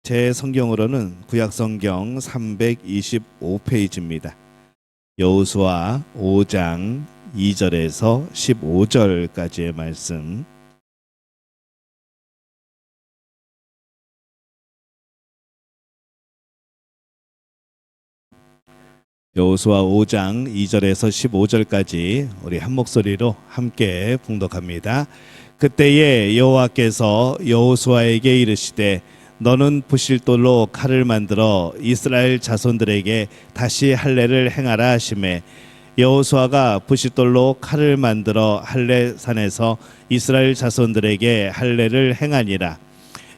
제 성경으로는 구약성경 325페이지입니다. 여호수아 5장 2절에서 15절까지의 말씀. 여호수아 5장 2절에서 15절까지 우리 한 목소리로 함께 봉독합니다. 그때에 여호와께서 여호수아에게 이르시되 너는 부실돌로 칼을 만들어 이스라엘 자손들에게 다시 할례를 행하라 하시매 여호수아가 부실돌로 칼을 만들어 할례산에서 이스라엘 자손들에게 할례를 행하니라.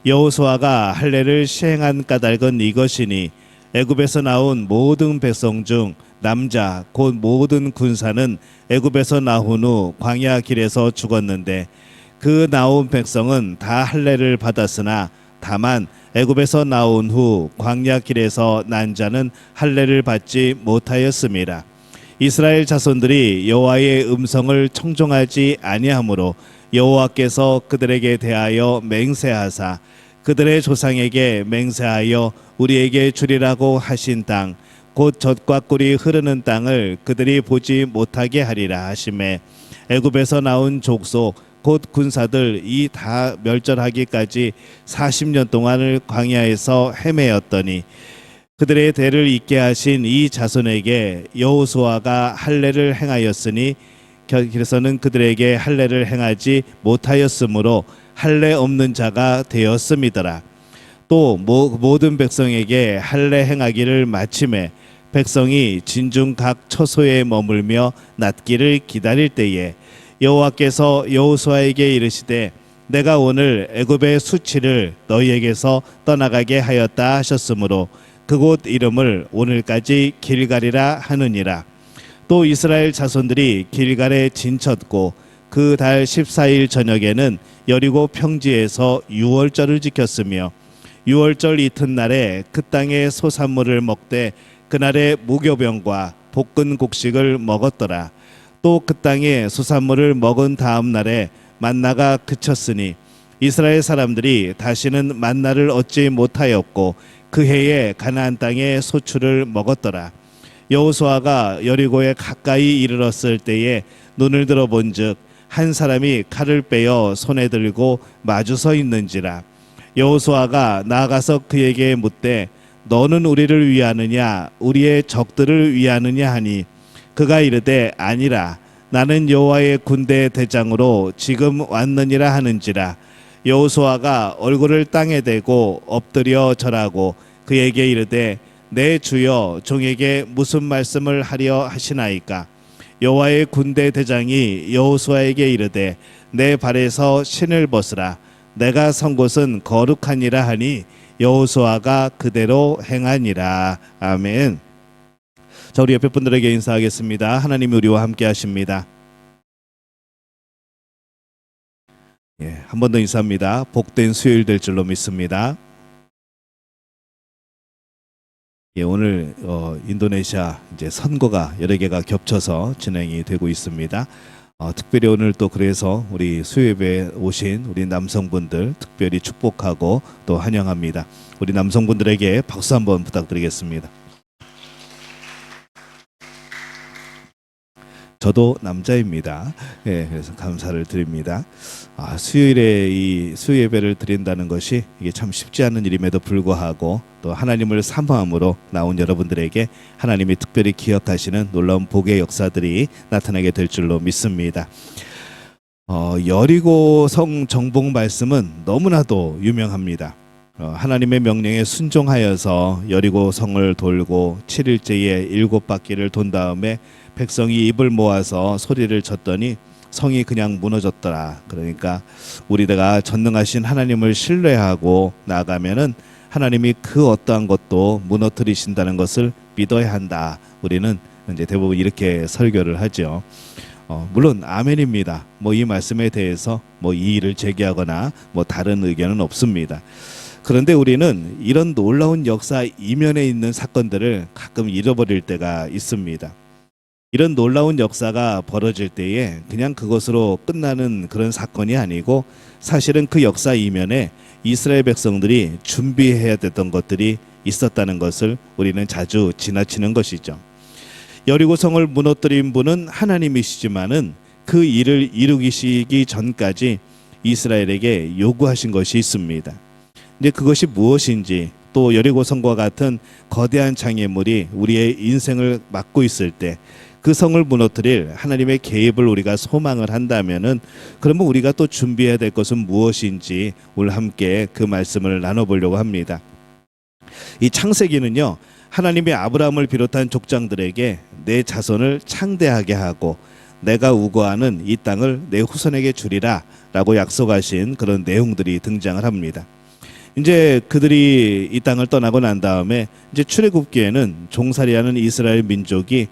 여호수아가 할례를 시행한 까닭은 이것이니 애굽에서 나온 모든 백성 중 남자 곧 모든 군사는 애굽에서 나온 후 광야 길에서 죽었는데 그 나온 백성은 다 할례를 받았으나 다만 애굽에서 나온 후 광야 길에서 난 자는 할례를 받지 못하였습니다. 이스라엘 자손들이 여호와의 음성을 청종하지 아니하므로 여호와께서 그들에게 대하여 맹세하사 그들의 조상에게 맹세하여 우리에게 주리라고 하신 땅 곧 젖과 꿀이 흐르는 땅을 그들이 보지 못하게 하리라 하시매 애굽에서 나온 족속 곧 군사들 이 다 멸절하기까지 40년 동안을 광야에서 헤매었더니 그들의 대를 잇게 하신 이 자손에게 여호수아가 할례를 행하였으니 그래서는 그들에게 할례를 행하지 못하였으므로 할례 없는 자가 되었음이더라. 또 모든 백성에게 할례 행하기를 마침에 백성이 진중 각 처소에 머물며 낫기를 기다릴 때에 여호와께서 여호수아에게 이르시되 내가 오늘 애굽의 수치를 너희에게서 떠나가게 하였다 하셨으므로 그곳 이름을 오늘까지 길갈이라 하느니라. 또 이스라엘 자손들이 길갈에 진쳤고 그 달 14일 저녁에는 여리고 평지에서 유월절을 지켰으며 유월절 이튿날에 그 땅의 소산물을 먹되 그날에 무교병과 볶은 곡식을 먹었더라. 또 그 땅의 소산물을 먹은 다음 날에 만나가 그쳤으니 이스라엘 사람들이 다시는 만나를 얻지 못하였고 그 해에 가나안 땅의 소출을 먹었더라. 여호수아가 여리고에 가까이 이르렀을 때에 눈을 들어 본즉 한 사람이 칼을 빼어 손에 들고 마주 서 있는지라. 여호수아가 나아가서 그에게 묻되 너는 우리를 위하느냐 우리의 적들을 위하느냐 하니 그가 이르되 아니라 나는 여호와의 군대 대장으로 지금 왔느니라 하는지라. 여호수아가 얼굴을 땅에 대고 엎드려 절하고 그에게 이르되 내 주여 종에게 무슨 말씀을 하려 하시나이까. 여호와의 군대 대장이 여호수아에게 이르되 내 발에서 신을 벗으라. 내가 선 곳은 거룩하니라 하니 여호수아가 그대로 행하니라. 아멘. 자, 우리 옆에 분들에게 인사하겠습니다. 하나님이 우리와 함께 하십니다. 한 번 더 인사합니다. 복된 수요일 될 줄로 믿습니다. 오늘 인도네시아 이제 선거가 여러 개가 겹쳐서 진행이 되고 있습니다. 특별히 오늘 또 그래서 우리 수요예배에 오신 우리 남성분들 특별히 축복하고 또 환영합니다. 우리 남성분들에게 박수 한번 부탁드리겠습니다. 저도 남자입니다. 그래서 감사를 드립니다. 수요일에 이 수요예배를 드린다는 것이 이게 참 쉽지 않은 일임에도 불구하고 또 하나님을 사모함으로 나온 여러분들에게 하나님이 특별히 기억하시는 놀라운 복의 역사들이 나타나게 될 줄로 믿습니다. 여리고 성 정복 말씀은 너무나도 유명합니다. 하나님의 명령에 순종하여서 여리고 성을 돌고 7일째에 7바퀴를 돈 다음에 백성이 입을 모아서 소리를 쳤더니 성이 그냥 무너졌더라. 그러니까 우리가 전능하신 하나님을 신뢰하고 나아가면은 하나님이 그 어떠한 것도 무너뜨리신다는 것을 믿어야 한다. 우리는 이제 대부분 이렇게 설교를 하죠. 물론 아멘입니다. 이 말씀에 대해서 이의를 제기하거나 다른 의견은 없습니다. 그런데 우리는 이런 놀라운 역사 이면에 있는 사건들을 가끔 잃어버릴 때가 있습니다. 이런 놀라운 역사가 벌어질 때에 그냥 그것으로 끝나는 그런 사건이 아니고 사실은 그 역사 이면에 이스라엘 백성들이 준비해야 됐던 것들이 있었다는 것을 우리는 자주 지나치는 것이죠. 여리고성을 무너뜨린 분은 하나님이시지만은 그 일을 이루시기 전까지 이스라엘에게 요구하신 것이 있습니다. 이제 그것이 무엇인지, 또 여리고성과 같은 거대한 장애물이 우리의 인생을 막고 있을 때 그 성을 무너뜨릴 하나님의 개입을 우리가 소망을 한다면은, 그러면 우리가 또 준비해야 될 것은 무엇인지 오늘 함께 그 말씀을 나눠보려고 합니다. 이 창세기는요, 하나님이 아브라함을 비롯한 족장들에게 내 자손을 창대하게 하고 내가 우거하는 이 땅을 내 후손에게 주리라 라고 약속하신 그런 내용들이 등장을 합니다. 이제 그들이 이 땅을 떠나고 난 다음에 이제 출애굽기에는 종살이하는 이스라엘 민족이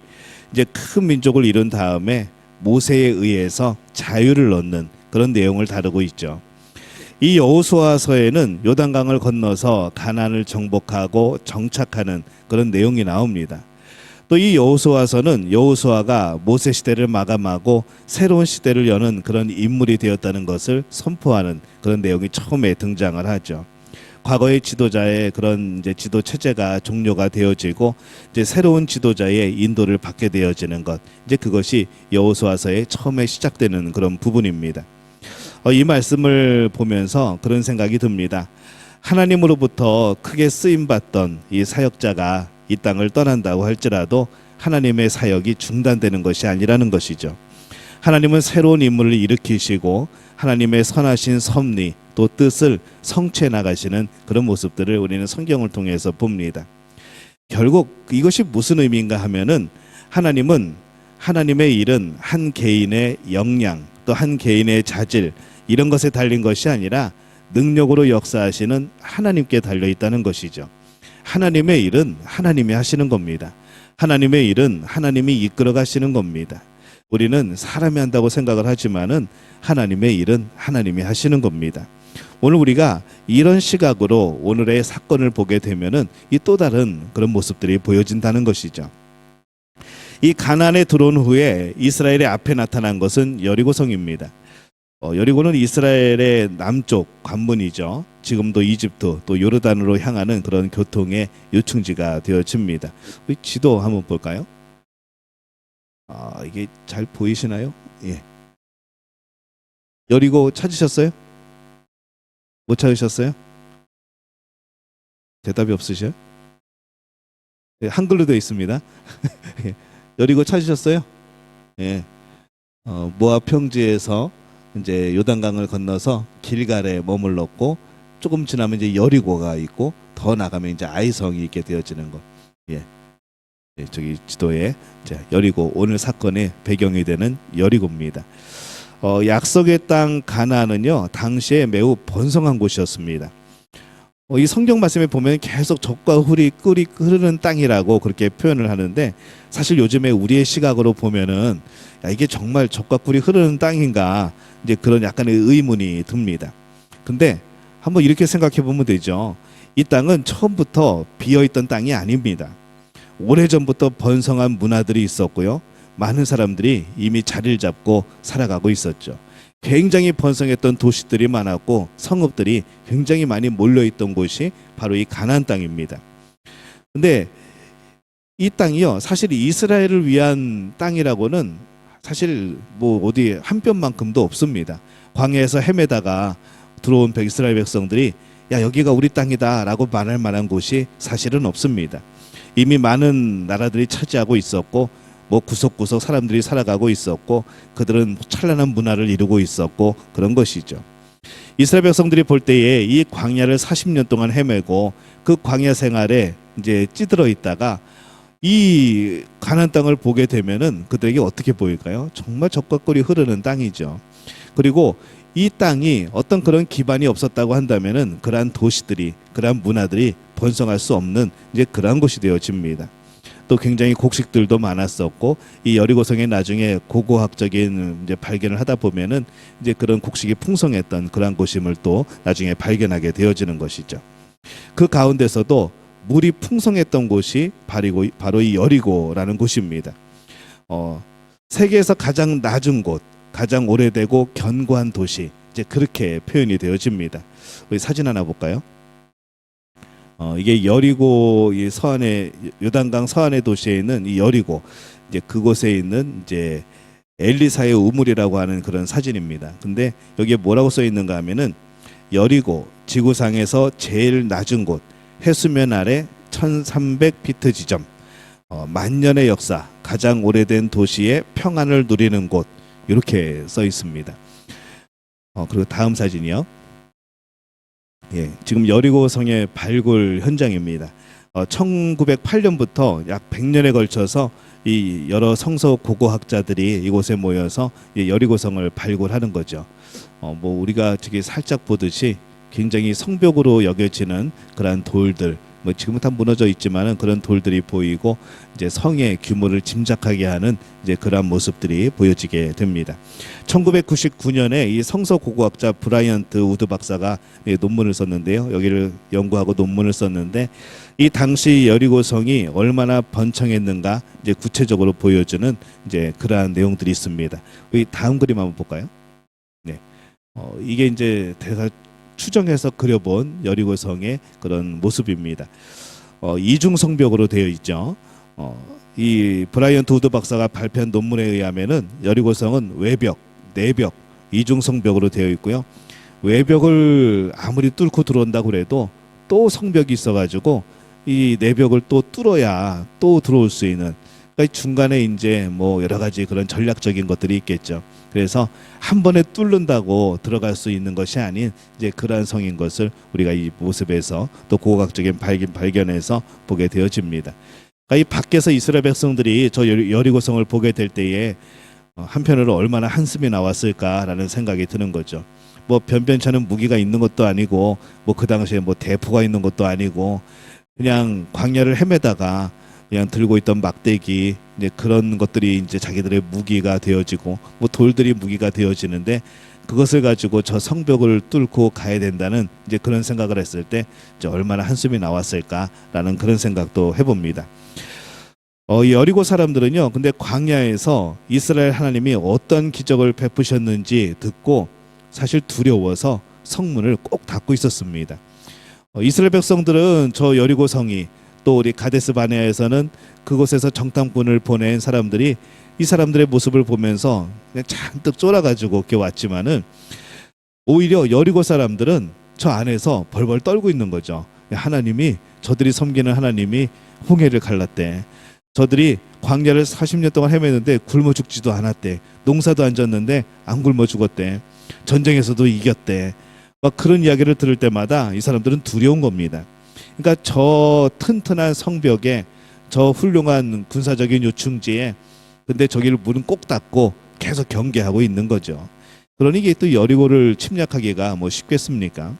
이제 큰 민족을 이룬 다음에 모세에 의해서 자유를 얻는 그런 내용을 다루고 있죠. 이 여호수아서에는 요단강을 건너서 가나안을 정복하고 정착하는 그런 내용이 나옵니다. 또 이 여호수아서는 여호수아가 모세 시대를 마감하고 새로운 시대를 여는 그런 인물이 되었다는 것을 선포하는 그런 내용이 처음에 등장을 하죠. 과거의 지도자의 그런 이제 지도 체제가 종료가 되어지고 이제 새로운 지도자의 인도를 받게 되어지는 것, 이제 그것이 여호수아서의 처음에 시작되는 그런 부분입니다. 이 말씀을 보면서 그런 생각이 듭니다. 하나님으로부터 크게 쓰임 받던 이 사역자가 이 땅을 떠난다고 할지라도 하나님의 사역이 중단되는 것이 아니라는 것이죠. 하나님은 새로운 인물을 일으키시고 하나님의 선하신 섭리 또 뜻을 성취해 나가시는 그런 모습들을 우리는 성경을 통해서 봅니다. 결국 이것이 무슨 의미인가 하면은, 하나님은 하나님의 일은 한 개인의 역량 또 한 개인의 자질 이런 것에 달린 것이 아니라 능력으로 역사하시는 하나님께 달려 있다는 것이죠. 하나님의 일은 하나님이 하시는 겁니다. 하나님의 일은 하나님이 이끌어 가시는 겁니다. 우리는 사람이 한다고 생각을 하지만은 하나님의 일은 하나님이 하시는 겁니다. 오늘 우리가 이런 시각으로 오늘의 사건을 보게 되면은 이 또 다른 그런 모습들이 보여진다는 것이죠. 이 가나안에 들어온 후에 이스라엘의 앞에 나타난 것은 여리고성입니다. 여리고는 이스라엘의 남쪽 관문이죠. 지금도 이집트 또 요르단으로 향하는 그런 교통의 요충지가 되어집니다. 우리 지도 한번 볼까요? 이게 잘 보이시나요? 예. 여리고 찾으셨어요? 못 찾으셨어요? 대답이 없으셔요? 예, 한글로 되어 있습니다. 여리고 찾으셨어요? 예. 모압 평지에서 이제 요단강을 건너서 길갈에 머물렀고, 조금 지나면 이제 여리고가 있고, 더 나가면 이제 아이성이 있게 되어지는 것. 예. 네, 저기 지도에 여리고, 오늘 사건의 배경이 되는 여리고입니다. 약속의 땅 가나안은요, 당시에 매우 번성한 곳이었습니다. 이 성경 말씀에 보면 계속 젖과 꿀이 흐르는 땅이라고 그렇게 표현을 하는데, 사실 요즘에 우리의 시각으로 보면은 야, 이게 정말 젖과 꿀이 흐르는 땅인가, 이제 그런 약간의 의문이 듭니다. 근데 한번 이렇게 생각해 보면 되죠. 이 땅은 처음부터 비어있던 땅이 아닙니다. 오래전부터 번성한 문화들이 있었고요. 많은 사람들이 이미 자리를 잡고 살아가고 있었죠. 굉장히 번성했던 도시들이 많았고 성읍들이 굉장히 많이 몰려있던 곳이 바로 이 가나안 땅입니다. 근데 이 땅이요, 사실 이스라엘을 위한 땅이라고는 사실 뭐 어디 한 뼘만큼도 없습니다. 광야에서 헤매다가 들어온 이스라엘 백성들이 야, 여기가 우리 땅이다 라고 말할 만한 곳이 사실은 없습니다. 이미 많은 나라들이 차지하고 있었고, 뭐 구석구석 사람들이 살아가고 있었고, 그들은 찬란한 문화를 이루고 있었고, 그런 것이죠. 이스라엘 백성들이 볼 때에 이 광야를 40년 동안 헤매고 그 광야 생활에 이제 찌들어 있다가 이 가나안 땅을 보게 되면은 그들에게 어떻게 보일까요? 정말 젖과 꿀이 흐르는 땅이죠. 그리고 이 땅이 어떤 그런 기반이 없었다고 한다면은 그러한 도시들이, 그러한 문화들이 번성할 수 없는 이제 그러한 곳이 되어집니다. 또 굉장히 곡식들도 많았었고, 이 여리고성에 나중에 고고학적인 이제 발견을 하다 보면은 이제 그런 곡식이 풍성했던 그러한 곳임을 또 나중에 발견하게 되어지는 것이죠. 그 가운데서도 물이 풍성했던 곳이 바로 이 여리고라는 곳입니다. 세계에서 가장 낮은 곳, 가장 오래되고 견고한 도시, 이제 그렇게 표현이 되어집니다. 우리 사진 하나 볼까요? 이게 여리고 이 서안의 요단강 서안의 도시에 있는 이 여리고 이제 그곳에 있는 이제 엘리사의 우물이라고 하는 그런 사진입니다. 근데 여기에 뭐라고 써 있는가 하면은 여리고 지구상에서 제일 낮은 곳 해수면 아래 1300피트 지점 만년의 역사 가장 오래된 도시의 평안을 누리는 곳 이렇게 써 있습니다. 그리고 다음 사진이요. 예, 지금 여리고 성의 발굴 현장입니다. 1908년부터 약 100년에 걸쳐서 이 여러 성서 고고학자들이 이곳에 모여서 여리고성을 발굴하는 거죠. 뭐 우리가 저기 살짝 보듯이 굉장히 성벽으로 여겨지는 그러한 돌들, 뭐 지금은 다 무너져 있지만은 그런 돌들이 보이고 이제 성의 규모를 짐작하게 하는 이제 그러한 모습들이 보여지게 됩니다. 1999년에 이 성서 고고학자 브라이언트 우드 박사가 논문을 썼는데요. 여기를 연구하고 논문을 썼는데 이 당시 여리고성이 얼마나 번창했는가 이제 구체적으로 보여주는 이제 그러한 내용들이 있습니다. 이 다음 그림 한번 볼까요? 네, 이게 이제 대사 추정해서 그려본 여리고성의 그런 모습입니다. 이중 성벽으로 되어 있죠. 이 브라이언트 우드 박사가 발표한 논문에 의하면은 여리고성은 외벽, 내벽, 이중 성벽으로 되어 있고요. 외벽을 아무리 뚫고 들어온다고 그래도 또 성벽이 있어가지고 이 내벽을 또 뚫어야 또 들어올 수 있는. 그러니까 중간에 이제 뭐 여러 가지 그런 전략적인 것들이 있겠죠. 그래서 한 번에 뚫는다고 들어갈 수 있는 것이 아닌 이제 그러한 성인 것을 우리가 이 모습에서 또 고고학적인 발견에서 보게 되어집니다. 그러니까 이 밖에서 이스라엘 백성들이 저 여리고성을 보게 될 때에 한편으로 얼마나 한숨이 나왔을까라는 생각이 드는 거죠. 뭐 변변찮은 무기가 있는 것도 아니고 뭐 그 당시에 뭐 대포가 있는 것도 아니고 그냥 광야를 헤매다가 그냥 들고 있던 막대기 이제 그런 것들이 이제 자기들의 무기가 되어지고 뭐 돌들이 무기가 되어지는데 그것을 가지고 저 성벽을 뚫고 가야 된다는 이제 그런 생각을 했을 때 이제 얼마나 한숨이 나왔을까라는 그런 생각도 해봅니다. 이 여리고 사람들은요, 근데 광야에서 이스라엘 하나님이 어떤 기적을 베푸셨는지 듣고 사실 두려워서 성문을 꼭 닫고 있었습니다. 이스라엘 백성들은 저 여리고 성이 또 우리 가데스 바네아에서는 그곳에서 정탐꾼을 보낸 사람들이 이 사람들의 모습을 보면서 그냥 잔뜩 쫄아가지고 이렇게 왔지만은 오히려 여리고 사람들은 저 안에서 벌벌 떨고 있는 거죠. 하나님이 저들이 섬기는 하나님이 홍해를 갈랐대. 저들이 광야를 40년 동안 헤매는데 굶어 죽지도 않았대. 농사도 안 졌는데 안 굶어 죽었대. 전쟁에서도 이겼대. 막 그런 이야기를 들을 때마다 이 사람들은 두려운 겁니다. 그러니까 저 튼튼한 성벽에 저 훌륭한 군사적인 요충지에 근데 저기를 문은 꼭 닫고 계속 경계하고 있는 거죠. 그러니 이게 또 여리고를 침략하기가 뭐 쉽겠습니까?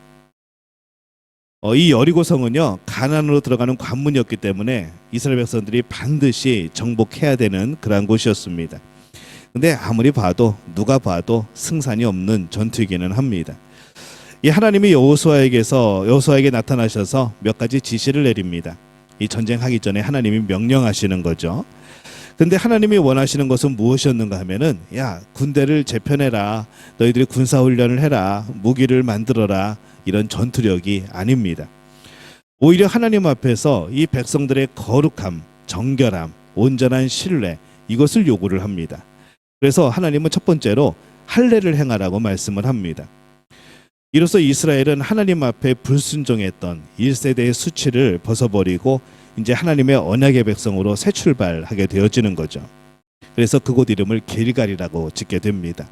이 여리고성은요 가나안으로 들어가는 관문이었기 때문에 이스라엘 백성들이 반드시 정복해야 되는 그러한 곳이었습니다. 근데 아무리 봐도 누가 봐도 승산이 없는 전투이기는 합니다. 이 하나님이 여호수아에게 나타나셔서 몇 가지 지시를 내립니다. 이 전쟁하기 전에 하나님이 명령하시는 거죠. 근데 하나님이 원하시는 것은 무엇이었는가 하면은 야 군대를 재편해라, 너희들이 군사훈련을 해라, 무기를 만들어라, 이런 전투력이 아닙니다. 오히려 하나님 앞에서 이 백성들의 거룩함, 정결함, 온전한 신뢰 이것을 요구를 합니다. 그래서 하나님은 첫 번째로 할례를 행하라고 말씀을 합니다. 이로써 이스라엘은 하나님 앞에 불순종했던 1세대의 수치를 벗어버리고 이제 하나님의 언약의 백성으로 새 출발하게 되어지는 거죠. 그래서 그곳 이름을 길갈이라고 짓게 됩니다.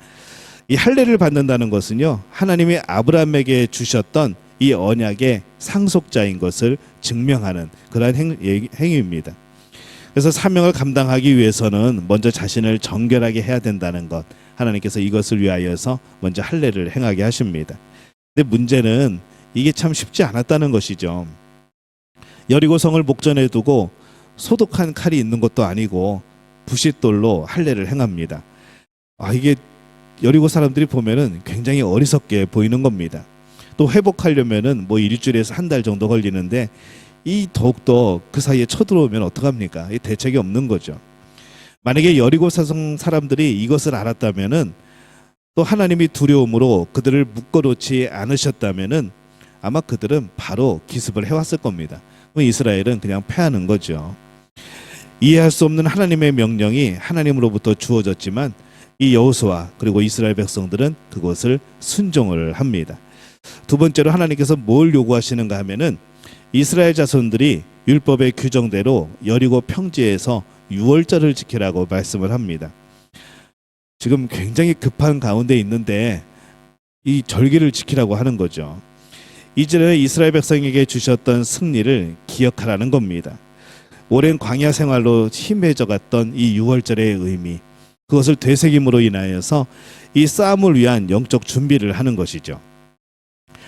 이 할례를 받는다는 것은요, 하나님이 아브라함에게 주셨던 이 언약의 상속자인 것을 증명하는 그러한 행위입니다. 그래서 사명을 감당하기 위해서는 먼저 자신을 정결하게 해야 된다는 것, 하나님께서 이것을 위하여서 먼저 할례를 행하게 하십니다. 근데 문제는 이게 참 쉽지 않았다는 것이죠. 여리고성을 목전에 두고 소독한 칼이 있는 것도 아니고 부싯돌로 할례를 행합니다. 이게 여리고 사람들이 보면은 굉장히 어리석게 보이는 겁니다. 또 회복하려면은 뭐 일주일에서 한 달 정도 걸리는데 이 더욱더 그 사이에 쳐들어오면 어떡합니까? 이 대책이 없는 거죠. 만약에 여리고 사성 사람들이 이것을 알았다면은 또 하나님이 두려움으로 그들을 묶어놓지 않으셨다면은 아마 그들은 바로 기습을 해왔을 겁니다. 이스라엘은 그냥 패하는 거죠. 이해할 수 없는 하나님의 명령이 하나님으로부터 주어졌지만 이 여호수아 그리고 이스라엘 백성들은 그것을 순종을 합니다. 두 번째로 하나님께서 뭘 요구하시는가 하면은 이스라엘 자손들이 율법의 규정대로 여리고 평지에서 유월절을 지키라고 말씀을 합니다. 지금 굉장히 급한 가운데 있는데 이 절기를 지키라고 하는 거죠. 이전에 이스라엘 백성에게 주셨던 승리를 기억하라는 겁니다. 오랜 광야 생활로 힘해져 갔던 이 유월절의 의미, 그것을 되새김으로 인하여서 이 싸움을 위한 영적 준비를 하는 것이죠.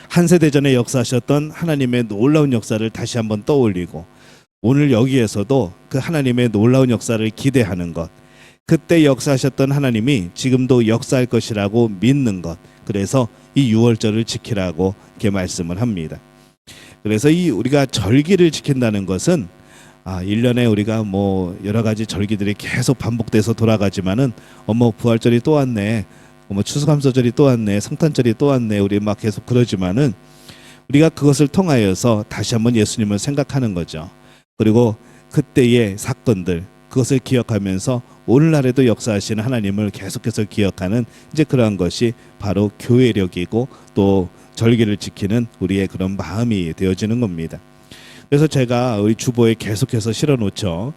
한 세대 전에 역사하셨던 하나님의 놀라운 역사를 다시 한번 떠올리고 오늘 여기에서도 그 하나님의 놀라운 역사를 기대하는 것, 그때 역사하셨던 하나님이 지금도 역사할 것이라고 믿는 것, 그래서 이 유월절을 지키라고 이렇게 말씀을 합니다. 그래서 이 우리가 절기를 지킨다는 것은 1년에 우리가 뭐 여러 가지 절기들이 계속 반복돼서 돌아가지만은 부활절이 또 왔네, 추수감사절이 또 왔네, 성탄절이 또 왔네, 우리 막 계속 그러지만은 우리가 그것을 통하여서 다시 한번 예수님을 생각하는 거죠. 그리고 그때의 사건들, 그것을 기억하면서 오늘날에도 역사하시는 하나님을 계속해서 기억하는 이제 그러한 것이 바로 교회력이고 또 절기를 지키는 우리의 그런 마음이 되어지는 겁니다. 그래서 제가 우리 주보에 계속해서 실어놓죠.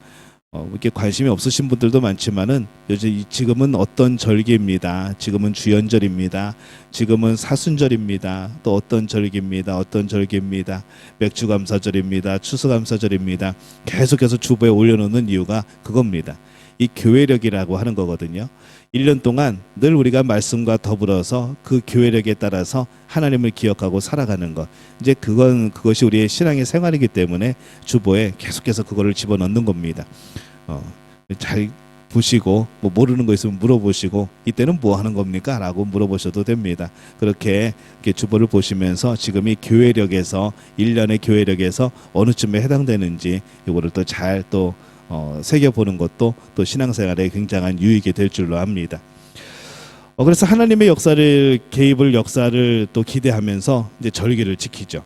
이렇게 관심이 없으신 분들도 많지만은 요즘 지금은 어떤 절기입니다. 지금은 주연절입니다. 지금은 사순절입니다. 또 어떤 절기입니다. 어떤 절기입니다. 맥주감사절입니다. 추수감사절입니다. 계속해서 주보에 올려놓는 이유가 그겁니다. 이 교회력이라고 하는 거거든요. 1년 동안 늘 우리가 말씀과 더불어서 그 교회력에 따라서 하나님을 기억하고 살아가는 것, 이제 그것이 우리의 신앙의 생활이기 때문에 주보에 계속해서 그거를 집어넣는 겁니다. 잘 보시고 모르는 거 있으면 물어보시고 이때는 뭐 하는 겁니까? 라고 물어보셔도 됩니다. 그렇게 주보를 보시면서 지금 이 교회력에서 1년의 교회력에서 어느 쯤에 해당되는지 이거를 또 잘 새겨보는 것도 또 신앙생활에 굉장한 유익이 될 줄로 압니다. 그래서 하나님의 역사를 또 기대하면서 이제 절기를 지키죠.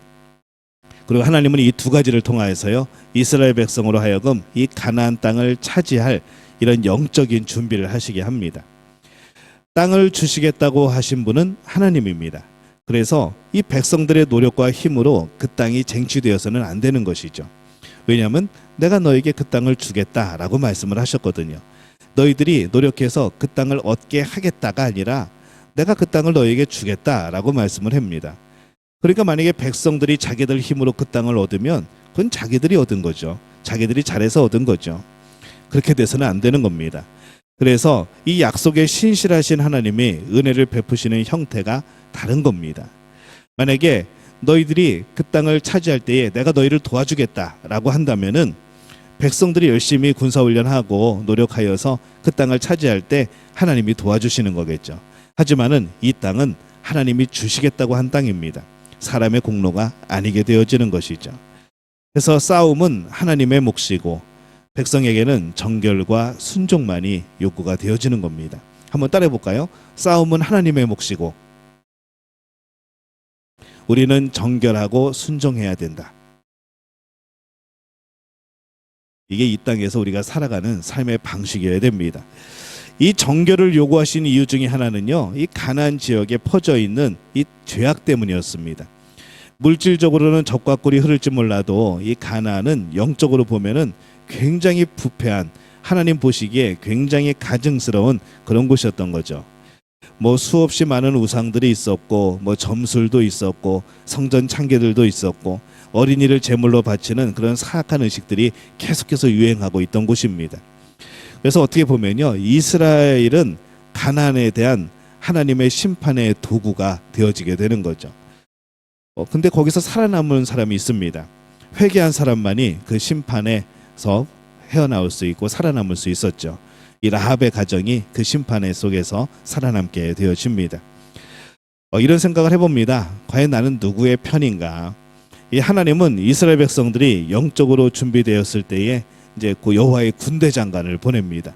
그리고 하나님은 이 두 가지를 통하여서요, 이스라엘 백성으로 하여금 이 가나안 땅을 차지할 이런 영적인 준비를 하시게 합니다. 땅을 주시겠다고 하신 분은 하나님입니다. 그래서 이 백성들의 노력과 힘으로 그 땅이 쟁취되어서는 안 되는 것이죠. 왜냐하면 내가 너에게 그 땅을 주겠다라고 말씀을 하셨거든요. 너희들이 노력해서 그 땅을 얻게 하겠다가 아니라 내가 그 땅을 너에게 주겠다라고 말씀을 합니다. 그러니까 만약에 백성들이 자기들 힘으로 그 땅을 얻으면 그건 자기들이 얻은 거죠. 자기들이 잘해서 얻은 거죠. 그렇게 돼서는 안 되는 겁니다. 그래서 이 약속에 신실하신 하나님이 은혜를 베푸시는 형태가 다른 겁니다. 만약에 너희들이 그 땅을 차지할 때에 내가 너희를 도와주겠다라고 한다면은 백성들이 열심히 군사훈련하고 노력하여서 그 땅을 차지할 때 하나님이 도와주시는 거겠죠. 하지만은 이 땅은 하나님이 주시겠다고 한 땅입니다. 사람의 공로가 아니게 되어지는 것이죠. 그래서 싸움은 하나님의 몫이고 백성에게는 정결과 순종만이 요구가 되어지는 겁니다. 한번 따라해 볼까요? 싸움은 하나님의 몫이고 우리는 정결하고 순종해야 된다. 이게 이 땅에서 우리가 살아가는 삶의 방식이어야 됩니다. 이 정결을 요구하신 이유 중에 하나는요, 이 가나안 지역에 퍼져 있는 이 죄악 때문이었습니다. 물질적으로는 적과 꿀이 흐를지 몰라도 이 가나안은 영적으로 보면은 굉장히 부패한, 하나님 보시기에 굉장히 가증스러운 그런 곳이었던 거죠. 수없이 많은 우상들이 있었고 점술도 있었고 성전 창개들도 있었고 어린이를 제물로 바치는 그런 사악한 의식들이 계속해서 유행하고 있던 곳입니다. 그래서 어떻게 보면요, 이스라엘은 가나안에 대한 하나님의 심판의 도구가 되어지게 되는 거죠. 근데 거기서 살아남은 사람이 있습니다. 회개한 사람만이 그 심판에서 헤어나올 수 있고 살아남을 수 있었죠. 이 라합의 가정이 그 심판의 속에서 살아남게 되어집니다. 이런 생각을 해봅니다. 과연 나는 누구의 편인가? 이 하나님은 이스라엘 백성들이 영적으로 준비되었을 때에 이제 그 여호와의 군대 장관을 보냅니다.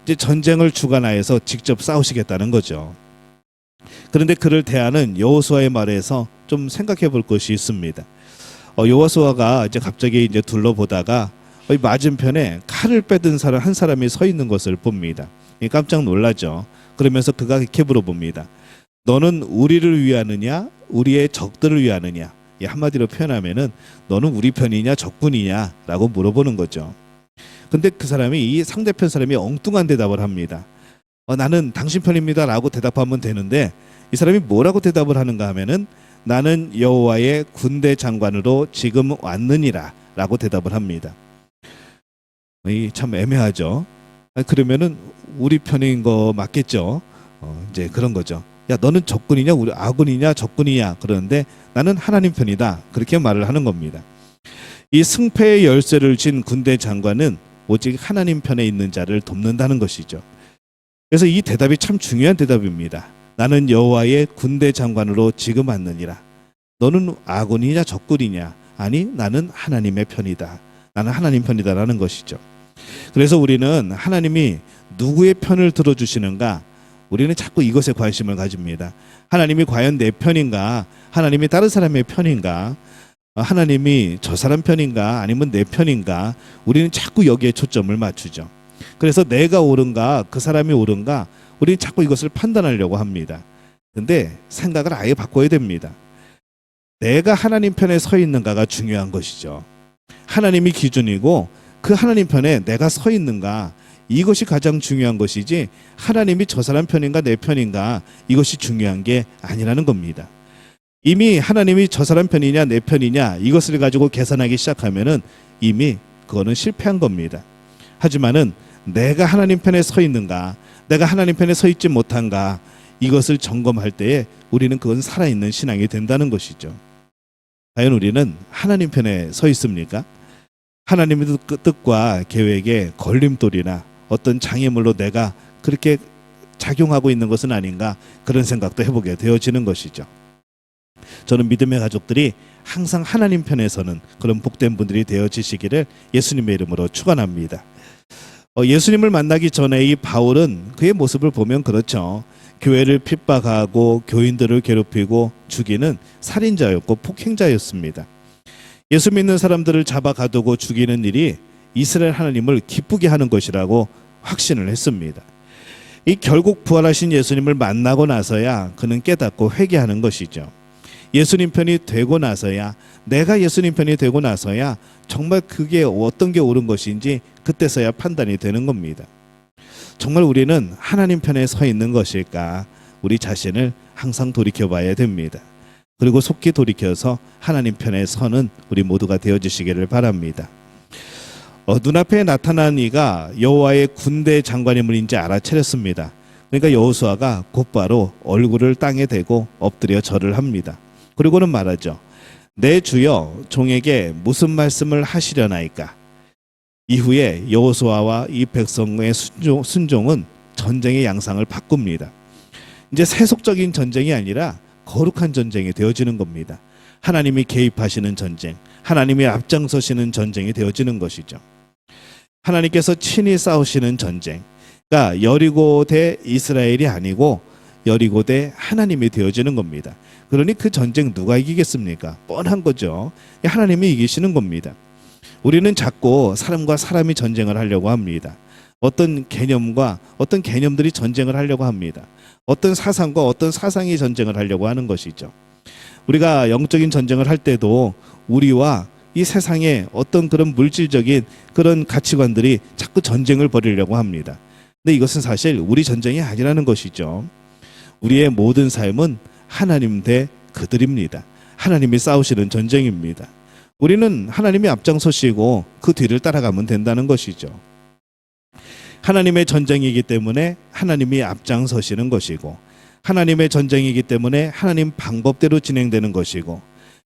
이제 전쟁을 주관하여서 직접 싸우시겠다는 거죠. 그런데 그를 대하는 여호수아의 말에서 좀 생각해 볼 것이 있습니다. 여호수아가 이제 갑자기 이제 둘러보다가 맞은편에 칼을 빼든 사람 한 사람이 서 있는 것을 봅니다. 깜짝 놀라죠. 그러면서 그가 이렇게 물어봅니다. 너는 우리를 위하느냐 우리의 적들을 위하느냐? 한마디로 표현하면은 너는 우리 편이냐 적군이냐라고 물어보는 거죠. 근데 그 사람이 이 상대편 사람이 엉뚱한 대답을 합니다. 나는 당신 편입니다라고 대답하면 되는데 이 사람이 뭐라고 대답을 하는가 하면은 나는 여호와의 군대 장관으로 지금 왔느니라라고 대답을 합니다. 참 애매하죠. 그러면은 우리 편인 거 맞겠죠. 이제 그런 거죠. 야, 너는 적군이냐 우리 아군이냐 적군이냐 그러는데 나는 하나님 편이다 그렇게 말을 하는 겁니다. 이 승패의 열쇠를 쥔 군대 장관은 오직 하나님 편에 있는 자를 돕는다는 것이죠. 그래서 이 대답이 참 중요한 대답입니다. 나는 여호와의 군대 장관으로 지금 왔느니라. 너는 아군이냐 적군이냐? 아니 나는 하나님의 편이다. 나는 하나님 편이다라는 것이죠. 그래서 우리는 하나님이 누구의 편을 들어주시는가? 우리는 자꾸 이것에 관심을 가집니다. 하나님이 과연 내 편인가? 하나님이 다른 사람의 편인가? 하나님이 저 사람 편인가? 아니면 내 편인가? 우리는 자꾸 여기에 초점을 맞추죠. 그래서 내가 옳은가? 그 사람이 옳은가? 우리는 자꾸 이것을 판단하려고 합니다. 근데 생각을 아예 바꿔야 됩니다. 내가 하나님 편에 서 있는가가 중요한 것이죠. 하나님이 기준이고 그 하나님 편에 내가 서 있는가 이것이 가장 중요한 것이지 하나님이 저 사람 편인가 내 편인가 이것이 중요한 게 아니라는 겁니다. 이미 하나님이 저 사람 편이냐 내 편이냐 이것을 가지고 계산하기 시작하면은 이미 그거는 실패한 겁니다. 하지만은 내가 하나님 편에 서 있는가 내가 하나님 편에 서 있지 못한가 이것을 점검할 때에 우리는 그건 살아있는 신앙이 된다는 것이죠. 과연 우리는 하나님 편에 서 있습니까? 하나님의 뜻과 계획에 걸림돌이나 어떤 장애물로 내가 그렇게 작용하고 있는 것은 아닌가 그런 생각도 해보게 되어지는 것이죠. 저는 믿음의 가족들이 항상 하나님 편에 서는 그런 복된 분들이 되어지시기를 예수님의 이름으로 축원합니다. 예수님을 만나기 전에 이 바울은 그의 모습을 보면 그렇죠. 교회를 핍박하고 교인들을 괴롭히고 죽이는 살인자였고 폭행자였습니다. 예수 믿는 사람들을 잡아 가두고 죽이는 일이 이스라엘 하나님을 기쁘게 하는 것이라고 확신을 했습니다. 이 결국 부활하신 예수님을 만나고 나서야 그는 깨닫고 회개하는 것이죠. 예수님 편이 되고 나서야 내가 예수님 편이 되고 나서야 정말 그게 어떤 게 옳은 것인지 그때서야 판단이 되는 겁니다. 정말 우리는 하나님 편에 서 있는 것일까? 우리 자신을 항상 돌이켜 봐야 됩니다. 그리고 속히 돌이켜서 하나님 편에 서는 우리 모두가 되어주시기를 바랍니다. 눈앞에 나타난 이가 여호와의 군대 장관임을 이제 알아차렸습니다. 그러니까 여호수아가 곧바로 얼굴을 땅에 대고 엎드려 절을 합니다. 그리고는 말하죠. 내 주여 종에게 무슨 말씀을 하시려나이까? 이후에 여호수아와 이 백성의 순종은 전쟁의 양상을 바꿉니다. 이제 세속적인 전쟁이 아니라 거룩한 전쟁이 되어지는 겁니다. 하나님이 개입하시는 전쟁, 하나님이 앞장서시는 전쟁이 되어지는 것이죠. 하나님께서 친히 싸우시는 전쟁, 그러니까 여리고 대 이스라엘이 아니고 여리고 대 하나님이 되어지는 겁니다. 그러니 그 전쟁 누가 이기겠습니까? 뻔한 거죠. 하나님이 이기시는 겁니다. 우리는 자꾸 사람과 사람이 전쟁을 하려고 합니다. 어떤 개념과 어떤 개념들이 전쟁을 하려고 합니다. 어떤 사상과 어떤 사상이 전쟁을 하려고 하는 것이죠. 우리가 영적인 전쟁을 할 때도 우리와 이 세상의 어떤 그런 물질적인 그런 가치관들이 자꾸 전쟁을 벌이려고 합니다. 근데 이것은 사실 우리 전쟁이 아니라는 것이죠. 우리의 모든 삶은 하나님 대 그들입니다. 하나님이 싸우시는 전쟁입니다. 우리는 하나님이 앞장서시고 그 뒤를 따라가면 된다는 것이죠. 하나님의 전쟁이기 때문에 하나님이 앞장서시는 것이고, 하나님의 전쟁이기 때문에 하나님 방법대로 진행되는 것이고,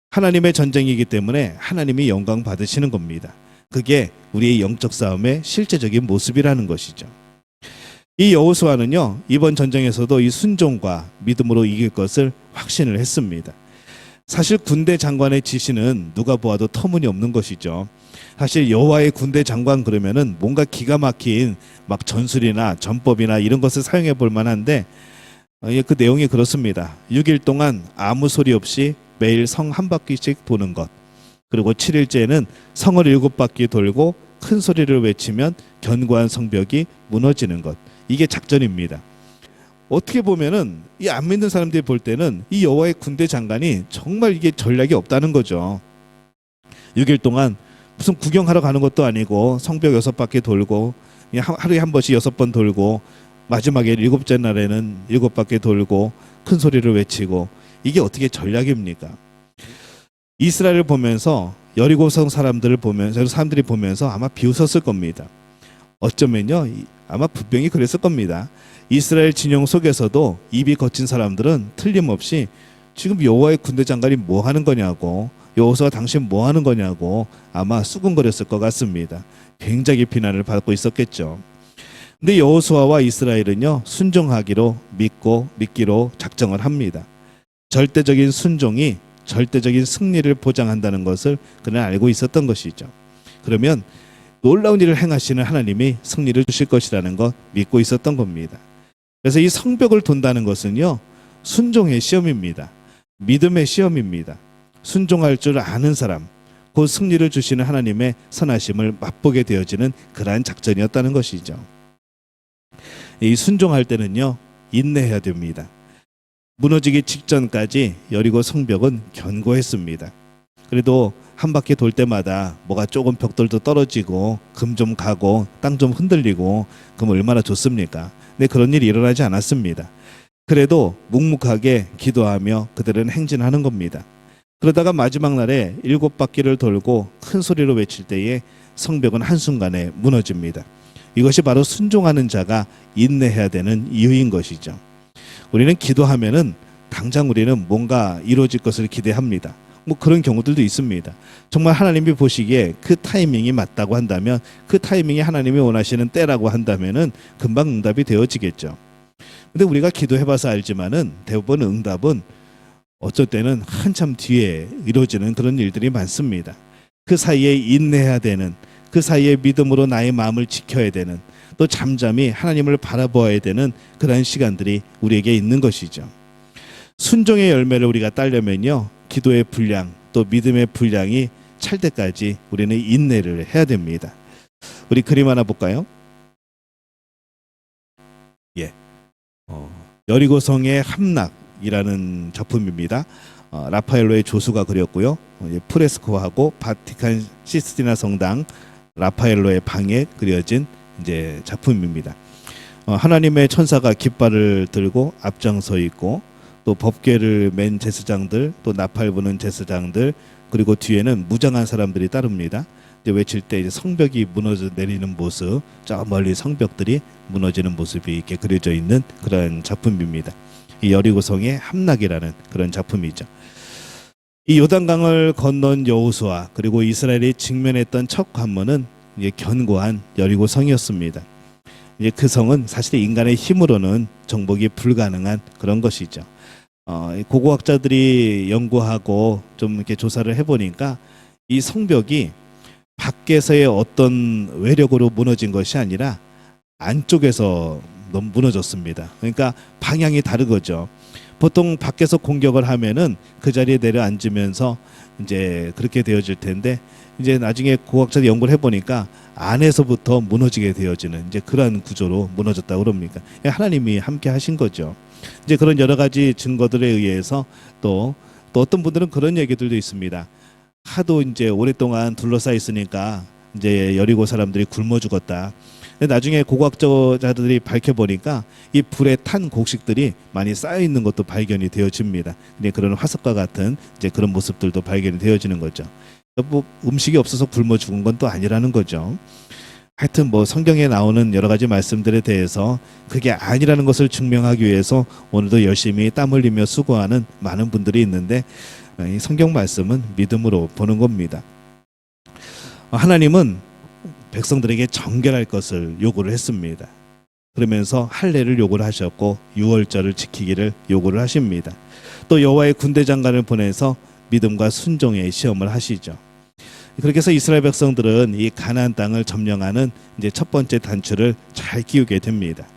하나님의 전쟁이기 때문에 하나님이 영광 받으시는 겁니다. 그게 우리의 영적 싸움의 실제적인 모습이라는 것이죠. 이 여호수아는요, 이번 전쟁에서도 이 순종과 믿음으로 이길 것을 확신을 했습니다. 사실 군대 장관의 지시는 누가 보아도 터무니없는 것이죠. 사실 여호와의 군대 장관 그러면은 뭔가 기가 막힌 막 전술이나 전법이나 이런 것을 사용해 볼 만한데, 그 내용이 그렇습니다. 6일 동안 아무 소리 없이 매일 성 한 바퀴씩 도는 것. 그리고 7일째는 성을 7바퀴 돌고 큰 소리를 외치면 견고한 성벽이 무너지는 것. 이게 작전입니다. 어떻게 보면은 이 안 믿는 사람들이 볼 때는 이 여호와의 군대 장관이 정말 이게 전략이 없다는 거죠. 6일 동안 무슨 구경하러 가는 것도 아니고 성벽 6바퀴 돌고 하루에 한 번씩 6번 돌고 마지막에 7째 날에는 7바퀴 돌고 큰 소리를 외치고 이게 어떻게 전략입니까? 이스라엘을 보면서 여리고성 사람들이 보면서 아마 비웃었을 겁니다. 어쩌면요 아마 분명히 그랬을 겁니다. 이스라엘 진영 속에서도 입이 거친 사람들은 틀림없이 지금 여호와의 군대 장관이 뭐 하는 거냐고, 여호수아 당신 뭐 하는 거냐고 아마 수군거렸을 것 같습니다. 굉장히 비난을 받고 있었겠죠. 근데 여호수아와 이스라엘은요 순종하기로 믿기로 작정을 합니다. 절대적인 순종이 절대적인 승리를 보장한다는 것을 그는 알고 있었던 것이죠. 그러면 놀라운 일을 행하시는 하나님이 승리를 주실 것이라는 것 믿고 있었던 겁니다. 그래서 이 성벽을 돈다는 것은요 순종의 시험입니다. 믿음의 시험입니다. 순종할 줄 아는 사람, 곧 승리를 주시는 하나님의 선하심을 맛보게 되어지는 그러한 작전이었다는 것이죠. 이 순종할 때는요 인내해야 됩니다. 무너지기 직전까지 여리고 성벽은 견고했습니다. 그래도 한 바퀴 돌 때마다 뭐가 조금 벽돌도 떨어지고 금 좀 가고 땅 좀 흔들리고 그럼 얼마나 좋습니까? 근데 그런 일이 일어나지 않았습니다. 그래도 묵묵하게 기도하며 그들은 행진하는 겁니다. 그러다가 마지막 날에 7바퀴를 돌고 큰 소리로 외칠 때에 성벽은 한순간에 무너집니다. 이것이 바로 순종하는 자가 인내해야 되는 이유인 것이죠. 우리는 기도하면은 당장 우리는 뭔가 이루어질 것을 기대합니다. 뭐 그런 경우들도 있습니다. 정말 하나님이 보시기에 그 타이밍이 맞다고 한다면, 그 타이밍이 하나님이 원하시는 때라고 한다면은 금방 응답이 되어지겠죠. 근데 우리가 기도해봐서 알지만은 대부분 응답은 어쩔 때는 한참 뒤에 이루어지는 그런 일들이 많습니다. 그 사이에 인내해야 되는, 그 사이에 믿음으로 나의 마음을 지켜야 되는, 또 잠잠히 하나님을 바라보아야 되는 그러한 시간들이 우리에게 있는 것이죠. 순종의 열매를 우리가 따려면요 기도의 분량 또 믿음의 분량이 찰 때까지 우리는 인내를 해야 됩니다. 우리 그림 하나 볼까요? 예, 여리고성의 함락이라는 작품입니다. 라파엘로의 조수가 그렸고요. 프레스코하고 바티칸 시스티나 성당 라파엘로의 방에 그려진 이제 작품입니다. 하나님의 천사가 깃발을 들고 앞장서 있고 또 법궤를 맨 제사장들, 또 나팔 부는 제사장들, 그리고 뒤에는 무장한 사람들이 따릅니다. 외칠 때 이제 성벽이 무너져 내리는 모습, 저 멀리 성벽들이 무너지는 모습이 이렇게 그려져 있는 그런 작품입니다. 이 여리고성의 함락이라는 그런 작품이죠. 이 요단강을 건넌 여호수아 그리고 이스라엘이 직면했던 첫 관문은 이제 견고한 여리고성이었습니다. 이제 그 성은 사실 인간의 힘으로는 정복이 불가능한 그런 것이죠. 고고학자들이 연구하고 좀 이렇게 조사를 해보니까 이 성벽이 밖에서의 어떤 외력으로 무너진 것이 아니라 안쪽에서 너무 무너졌습니다. 그러니까 방향이 다르거죠. 보통 밖에서 공격을 하면은 그 자리에 내려앉으면서 이제 그렇게 되어질 텐데 이제 나중에 고고학자들이 연구를 해보니까 안에서부터 무너지게 되어지는 이제 그러한 구조로 무너졌다고 그럽니까? 하나님이 함께 하신 거죠. 이제 그런 여러 가지 증거들에 의해서 또 어떤 분들은 그런 얘기들도 있습니다. 하도 이제 오랫동안 둘러싸여 있으니까 이제 여리고 사람들이 굶어 죽었다. 근데 나중에 고고학자들이 밝혀보니까 이 불에 탄 곡식들이 많이 쌓여 있는 것도 발견이 되어집니다. 근데 그런 화석과 같은 이제 그런 모습들도 발견이 되어지는 거죠. 뭐 음식이 없어서 굶어 죽은 건 또 아니라는 거죠. 하여튼 뭐 성경에 나오는 여러 가지 말씀들에 대해서 그게 아니라는 것을 증명하기 위해서 오늘도 열심히 땀 흘리며 수고하는 많은 분들이 있는데 이 성경 말씀은 믿음으로 보는 겁니다. 하나님은 백성들에게 정결할 것을 요구를 했습니다. 그러면서 할례를 요구를 하셨고 유월절을 지키기를 요구를 하십니다. 또 여호와의 군대 장관을 보내서 믿음과 순종의 시험을 하시죠. 그렇게 해서 이스라엘 백성들은 이 가나안 땅을 점령하는 이제 첫 번째 단추를 잘 끼우게 됩니다.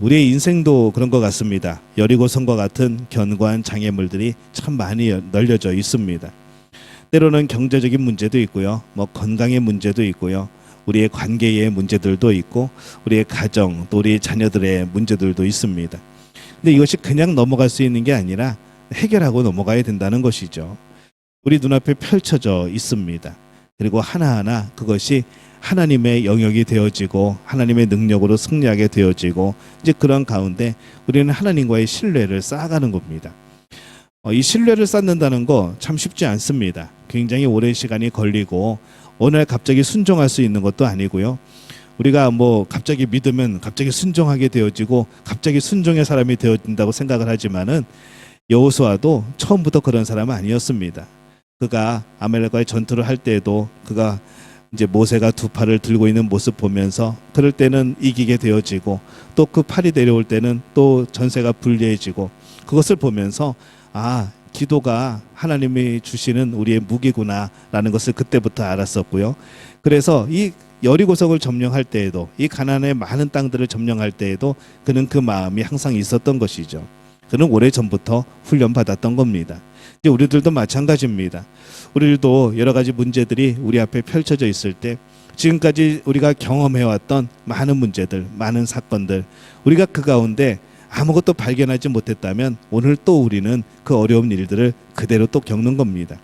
우리의 인생도 그런 것 같습니다. 여리고성과 같은 견고한 장애물들이 참 많이 널려져 있습니다. 때로는 경제적인 문제도 있고요. 건강의 문제도 있고요. 우리의 관계의 문제들도 있고 우리의 가정 또 우리 자녀들의 문제들도 있습니다. 근데 이것이 그냥 넘어갈 수 있는 게 아니라 해결하고 넘어가야 된다는 것이죠. 우리 눈앞에 펼쳐져 있습니다. 그리고 하나하나 그것이 하나님의 영역이 되어지고 하나님의 능력으로 승리하게 되어지고 이제 그런 가운데 우리는 하나님과의 신뢰를 쌓아가는 겁니다. 이 신뢰를 쌓는다는 거 참 쉽지 않습니다. 굉장히 오랜 시간이 걸리고 오늘 갑자기 순종할 수 있는 것도 아니고요. 우리가 갑자기 믿으면 갑자기 순종하게 되어지고 갑자기 순종의 사람이 되어진다고 생각을 하지만은 여호수아도 처음부터 그런 사람은 아니었습니다. 그가 아말렉과의 전투를 할 때에도 그가 이제 모세가 두 팔을 들고 있는 모습 보면서 그럴 때는 이기게 되어지고 또 그 팔이 내려올 때는 또 전세가 불리해지고 그것을 보면서 기도가 하나님이 주시는 우리의 무기구나라는 것을 그때부터 알았었고요. 그래서 이 여리고성을 점령할 때에도 이 가나안의 많은 땅들을 점령할 때에도 그는 그 마음이 항상 있었던 것이죠. 그는 오래전부터 훈련받았던 겁니다. 이제 우리들도 마찬가지입니다. 우리들도 여러 가지 문제들이 우리 앞에 펼쳐져 있을 때 지금까지 우리가 경험해왔던 많은 문제들, 많은 사건들, 우리가 그 가운데 아무것도 발견하지 못했다면 오늘 또 우리는 그 어려운 일들을 그대로 또 겪는 겁니다.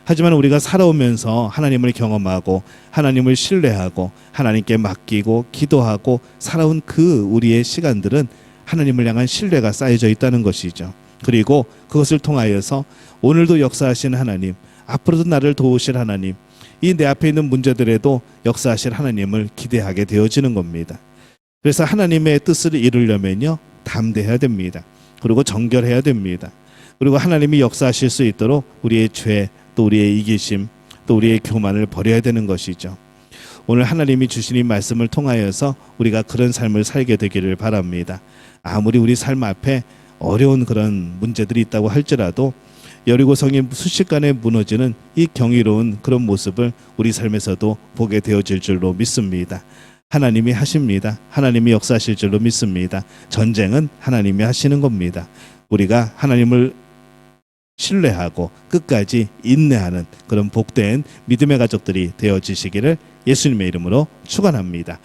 하지만 우리가 살아오면서 하나님을 경험하고 하나님을 신뢰하고 하나님께 맡기고 기도하고 살아온 그 우리의 시간들은 하나님을 향한 신뢰가 쌓여져 있다는 것이죠. 그리고 그것을 통하여서 오늘도 역사하신 하나님, 앞으로도 나를 도우실 하나님, 이 내 앞에 있는 문제들에도 역사하실 하나님을 기대하게 되어지는 겁니다. 그래서 하나님의 뜻을 이루려면요, 담대해야 됩니다. 그리고 정결해야 됩니다. 그리고 하나님이 역사하실 수 있도록 우리의 죄, 또 우리의 이기심, 또 우리의 교만을 버려야 되는 것이죠. 오늘 하나님이 주신 이 말씀을 통하여서 우리가 그런 삶을 살게 되기를 바랍니다. 아무리 우리 삶 앞에 어려운 그런 문제들이 있다고 할지라도 여리고성이 순식간에 무너지는 이 경이로운 그런 모습을 우리 삶에서도 보게 되어질 줄로 믿습니다. 하나님이 하십니다. 하나님이 역사하실 줄로 믿습니다. 전쟁은 하나님이 하시는 겁니다. 우리가 하나님을 신뢰하고 끝까지 인내하는 그런 복된 믿음의 가족들이 되어지시기를 예수님의 이름으로 축원합니다.